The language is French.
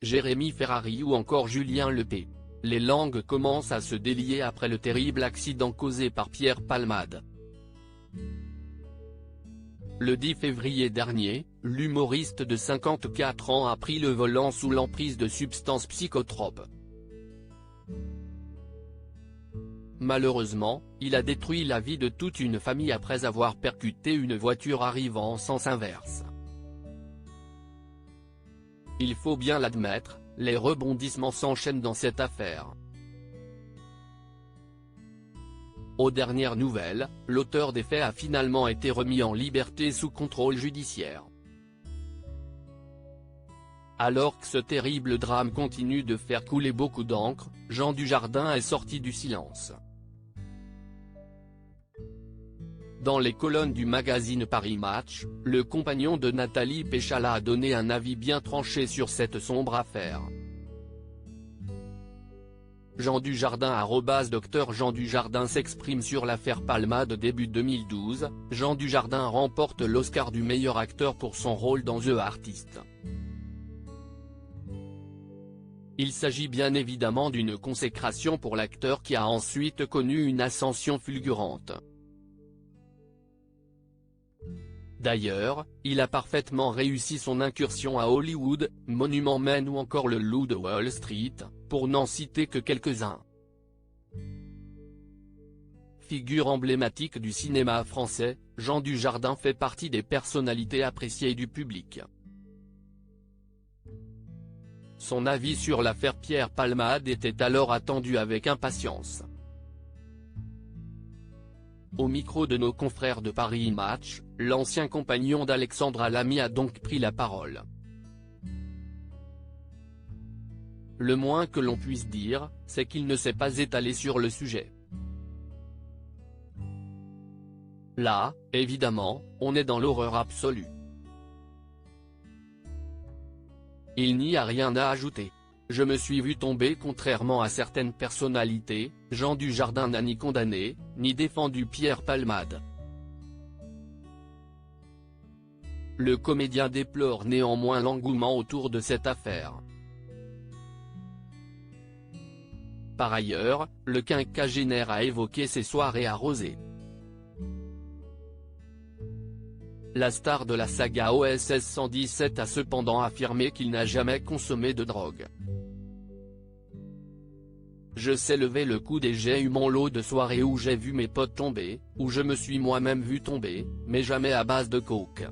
Jérémy Ferrari ou encore Julien Lepé. Les langues commencent à se délier après le terrible accident causé par Pierre Palmade. Le 10 février dernier, l'humoriste de 54 ans a pris le volant sous l'emprise de substances psychotropes. Malheureusement, il a détruit la vie de toute une famille après avoir percuté une voiture arrivant en sens inverse. Il faut bien l'admettre, les rebondissements s'enchaînent dans cette affaire. Aux dernières nouvelles, l'auteur des faits a finalement été remis en liberté sous contrôle judiciaire. Alors que ce terrible drame continue de faire couler beaucoup d'encre, Jean Dujardin est sorti du silence. Dans les colonnes du magazine Paris Match, le compagnon de Nathalie Péchala a donné un avis bien tranché sur cette sombre affaire. Jean Dujardin @Dr Jean Dujardin s'exprime sur l'affaire Palmade. Début 2012, Jean Dujardin remporte l'Oscar du meilleur acteur pour son rôle dans The Artist. Il s'agit bien évidemment d'une consécration pour l'acteur qui a ensuite connu une ascension fulgurante. D'ailleurs, il a parfaitement réussi son incursion à Hollywood, Monument Men ou encore Le Loup de Wall Street, pour n'en citer que quelques-uns. Figure emblématique du cinéma français, Jean Dujardin fait partie des personnalités appréciées du public. Son avis sur l'affaire Pierre Palmade était alors attendu avec impatience. Au micro de nos confrères de Paris Match, l'ancien compagnon d'Alexandra Lamy a donc pris la parole. Le moins que l'on puisse dire, c'est qu'il ne s'est pas étalé sur le sujet. Là, évidemment, on est dans l'horreur absolue. Il n'y a rien à ajouter. Je me suis vu tomber. Contrairement à certaines personnalités, Jean Dujardin n'a ni condamné, ni défendu Pierre Palmade. Le comédien déplore néanmoins l'engouement autour de cette affaire. Par ailleurs, le quinquagénaire a évoqué ses soirées arrosées. La star de la saga OSS 117 a cependant affirmé qu'il n'a jamais consommé de drogue. Je sais lever le coude et j'ai eu mon lot de soirées où j'ai vu mes potes tomber, où je me suis moi-même vu tomber, mais jamais à base de coke.